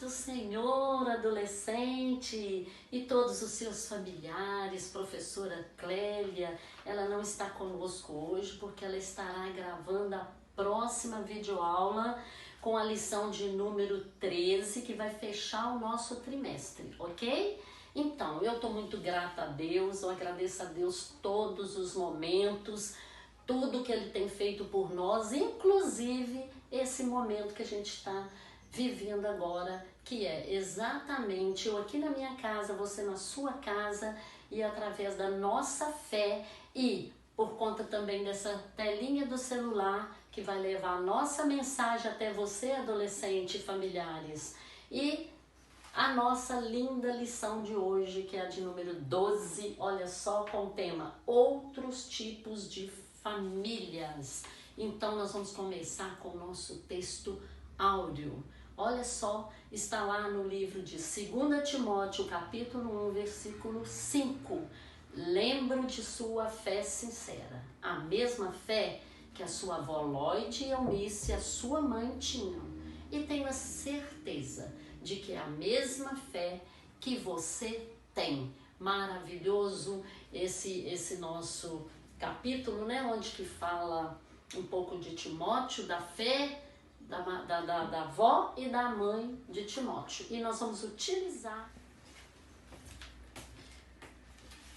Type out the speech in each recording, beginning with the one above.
do Senhor, adolescente, e todos os seus familiares. Professora Clélia, ela não está conosco hoje porque ela estará gravando a próxima videoaula com a lição de número 13, que vai fechar o nosso trimestre, ok? Então, eu estou muito grata a Deus, eu agradeço a Deus todos os momentos, tudo que Ele tem feito por nós, inclusive esse momento que a gente está vivendo agora, que é exatamente eu aqui na minha casa, você na sua casa, e através da nossa fé e por conta também dessa telinha do celular que vai levar a nossa mensagem até você, adolescente e familiares. E a nossa linda lição de hoje, que é a de número 12, olha só, com o tema Outros Tipos de Famílias. Então nós vamos começar com o nosso texto áureo. Olha só, está lá no livro de 2 Timóteo, capítulo 1, versículo 5. Lembro de sua fé sincera, a mesma fé que a sua avó Lloyd e Eunice, a sua mãe, tinham. E tenho a certeza de que é a mesma fé que você tem. Maravilhoso esse nosso capítulo, né? Onde que fala um pouco de Timóteo, da fé, da avó e da mãe de Timóteo. E nós vamos utilizar.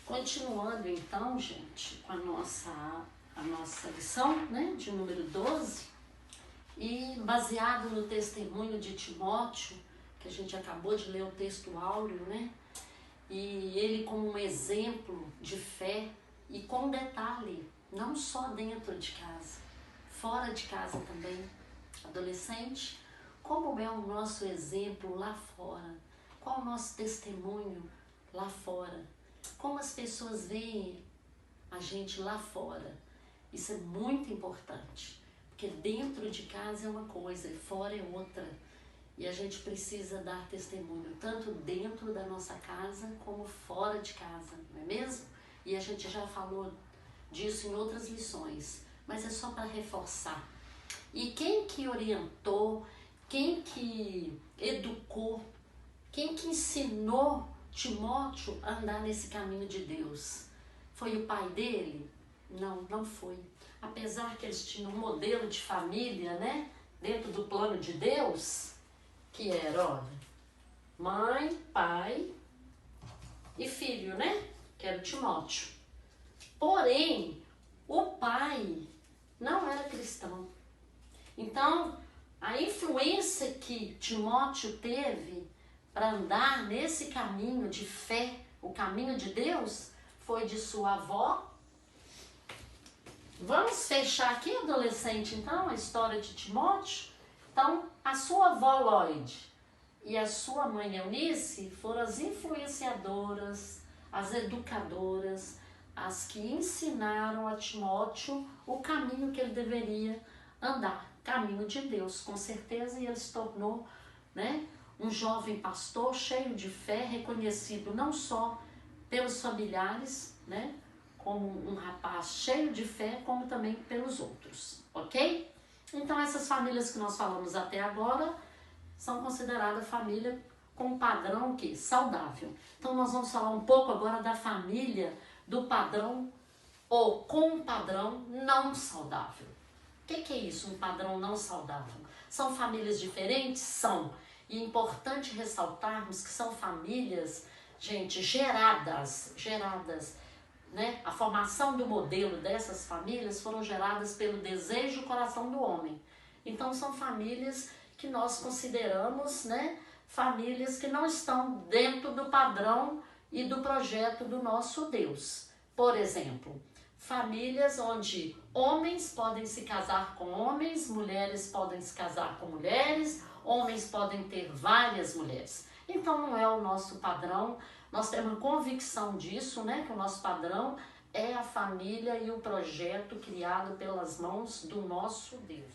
Continuando então, gente, com a nossa lição, né, de número 12, e baseado no testemunho de Timóteo, que a gente acabou de ler o texto áureo, né, e ele como um exemplo de fé e com detalhe, não só dentro de casa, fora de casa também, adolescente, como é o nosso exemplo lá fora, qual o nosso testemunho lá fora, como as pessoas veem a gente lá fora. Isso é muito importante, porque dentro de casa é uma coisa e fora é outra. E a gente precisa dar testemunho, tanto dentro da nossa casa como fora de casa, não é mesmo? E a gente já falou disso em outras lições, mas é só para reforçar. E quem que orientou, quem que educou, quem que ensinou Timóteo a andar nesse caminho de Deus? Foi o pai dele? Não, não foi. Apesar que eles tinham um modelo de família, né? Dentro do plano de Deus, que era, olha, mãe, pai e filho, né? Que era o Timóteo. Porém, o pai não era cristão. Então, a influência que Timóteo teve para andar nesse caminho de fé, o caminho de Deus, foi de sua avó. Vamos fechar aqui, adolescente, então, a história de Timóteo. Então, a sua avó Lloyd e a sua mãe Eunice foram as influenciadoras, as educadoras, as que ensinaram a Timóteo o caminho que ele deveria andar, caminho de Deus, com certeza, e ele se tornou, né, um jovem pastor cheio de fé, reconhecido não só pelos familiares, né, como um rapaz cheio de fé, como também pelos outros, ok? Então essas famílias que nós falamos até agora são consideradas família com padrão que saudável. Então nós vamos falar um pouco agora da família do padrão ou com padrão não saudável. O que é isso, um padrão não saudável? São famílias diferentes? São. E é importante ressaltarmos que são famílias, gente, geradas, né? A formação do modelo dessas famílias foram geradas pelo desejo do coração do homem. Então são famílias que nós consideramos, né, famílias que não estão dentro do padrão e do projeto do nosso Deus. Por exemplo, famílias onde homens podem se casar com homens, mulheres podem se casar com mulheres, homens podem ter várias mulheres. Então não é o nosso padrão, nós temos convicção disso, né, que o nosso padrão é a família e o projeto criado pelas mãos do nosso Deus.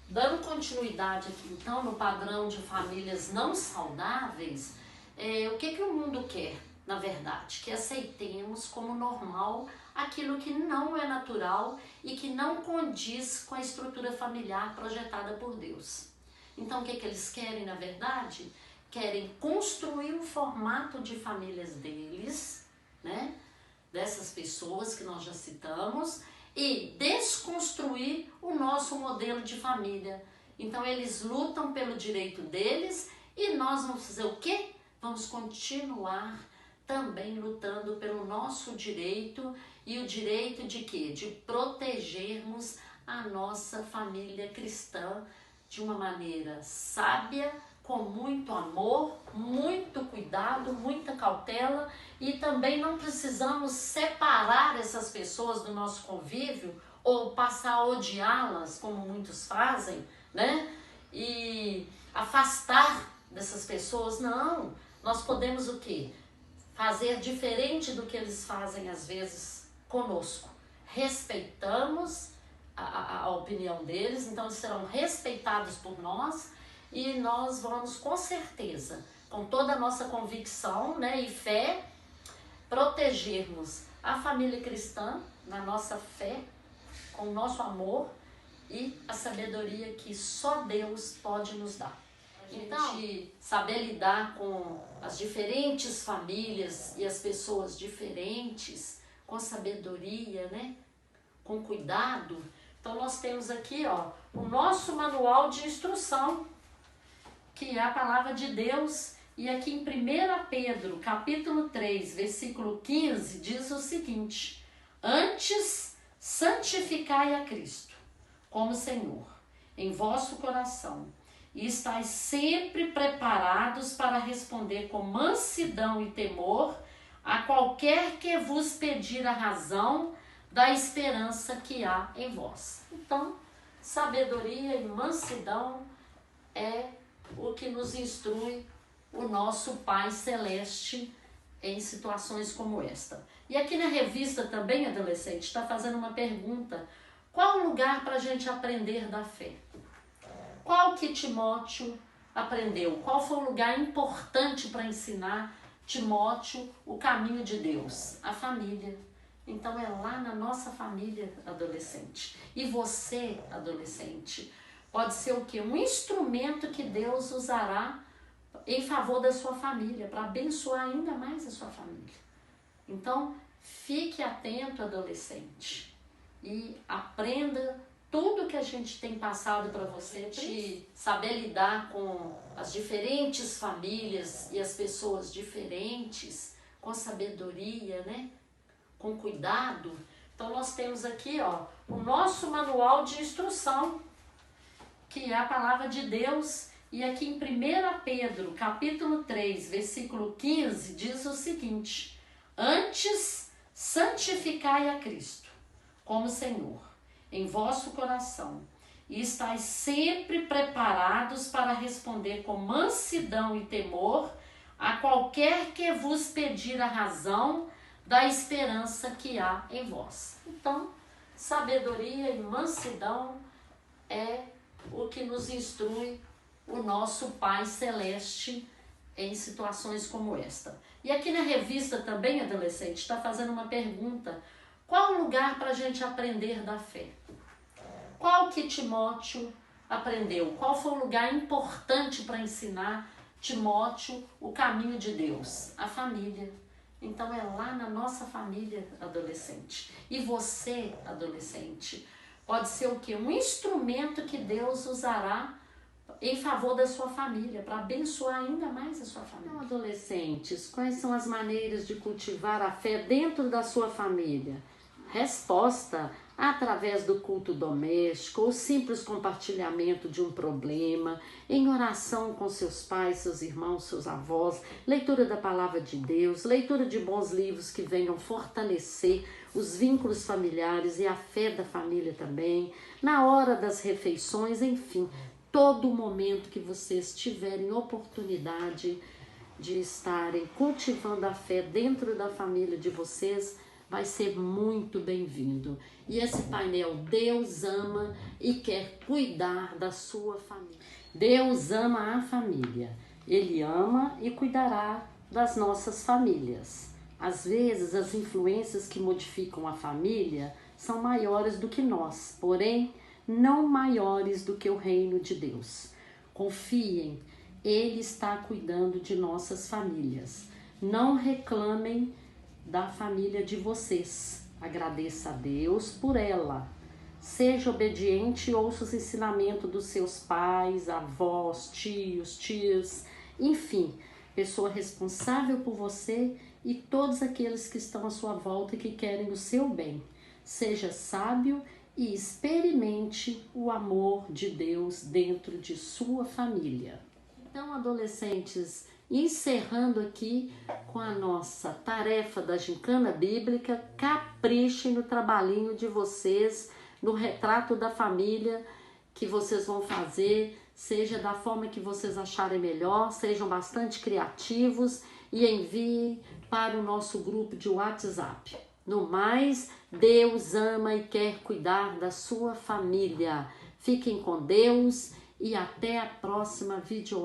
Dando continuidade aqui então no padrão de famílias não saudáveis, o que o mundo quer, na verdade? Que aceitemos como normal aquilo que não é natural e que não condiz com a estrutura familiar projetada por Deus. Então, o que eles querem, na verdade? Querem construir um formato de famílias deles, né? Dessas pessoas que nós já citamos, e desconstruir o nosso modelo de família. Então, eles lutam pelo direito deles e nós vamos fazer o quê? Vamos continuar também lutando pelo nosso direito, e o direito de quê? De protegermos a nossa família cristã de uma maneira sábia, com muito amor, muito cuidado, muita cautela, e também não precisamos separar essas pessoas do nosso convívio ou passar a odiá-las, como muitos fazem, né? E afastar dessas pessoas. Não, nós podemos o quê? Fazer diferente do que eles fazem às vezes conosco. Respeitamos a opinião deles, então eles serão respeitados por nós, e nós vamos com certeza, com toda a nossa convicção, né, e fé, protegermos a família cristã na nossa fé, com o nosso amor e a sabedoria que só Deus pode nos dar. Então, saber lidar com as diferentes famílias e as pessoas diferentes, com sabedoria, né? Com cuidado. Então, nós temos aqui, ó, o nosso manual de instrução, que é a palavra de Deus. E aqui em 1 Pedro, capítulo 3, versículo 15, diz o seguinte: antes, santificai a Cristo como Senhor em vosso coração, e estáis sempre preparados para responder com mansidão e temor a qualquer que vos pedir a razão da esperança que há em vós. Então, sabedoria e mansidão é o que nos instrui o nosso Pai Celeste em situações como esta. E aqui na revista também, adolescente, está fazendo uma pergunta: qual o lugar para a gente aprender da fé? Qual que Timóteo aprendeu? Qual foi o lugar importante para ensinar Timóteo o caminho de Deus? A família. Então é lá na nossa família, adolescente. E você, adolescente, pode ser o quê? Um instrumento que Deus usará em favor da sua família, para abençoar ainda mais a sua família. Então, fique atento, adolescente, e aprenda tudo que a gente tem passado para você, de saber lidar com as diferentes famílias e as pessoas diferentes, com sabedoria, né? Com cuidado. Então, nós temos aqui, ó, o nosso manual de instrução, que é a palavra de Deus. E aqui em 1 Pedro, capítulo 3, versículo 15, diz o seguinte: antes, santificai a Cristo como Senhor em vosso coração, e estáis sempre preparados para responder com mansidão e temor a qualquer que vos pedir a razão da esperança que há em vós. Então, sabedoria e mansidão é o que nos instrui o nosso Pai Celeste em situações como esta. E aqui na revista também, adolescente, está fazendo uma pergunta: qual o lugar para a gente aprender da fé? Qual que Timóteo aprendeu? Qual foi o lugar importante para ensinar Timóteo o caminho de Deus? A família. Então é lá na nossa família, adolescente. E você, adolescente, pode ser o quê? Um instrumento que Deus usará em favor da sua família, para abençoar ainda mais a sua família. Então, adolescentes, quais são as maneiras de cultivar a fé dentro da sua família? Resposta: através do culto doméstico, ou simples compartilhamento de um problema, em oração com seus pais, seus irmãos, seus avós, leitura da palavra de Deus, leitura de bons livros que venham fortalecer os vínculos familiares e a fé da família também, na hora das refeições, enfim, todo momento que vocês tiverem oportunidade de estarem cultivando a fé dentro da família de vocês, vai ser muito bem-vindo. E esse painel, Deus ama e quer cuidar da sua família. Deus ama a família. Ele ama e cuidará das nossas famílias. Às vezes, as influências que modificam a família são maiores do que nós, porém, não maiores do que o reino de Deus. Confiem, Ele está cuidando de nossas famílias. Não reclamem da família de vocês. Agradeça a Deus por ela. Seja obediente e ouça os ensinamentos dos seus pais, avós, tios, enfim, pessoa responsável por você e todos aqueles que estão à sua volta e que querem o seu bem. Seja sábio e experimente o amor de Deus dentro de sua família. Então, adolescentes, encerrando aqui com a nossa tarefa da gincana bíblica, caprichem no trabalhinho de vocês, no retrato da família que vocês vão fazer, seja da forma que vocês acharem melhor, sejam bastante criativos e enviem para o nosso grupo de WhatsApp. No mais, Deus ama e quer cuidar da sua família. Fiquem com Deus e até a próxima videoaula.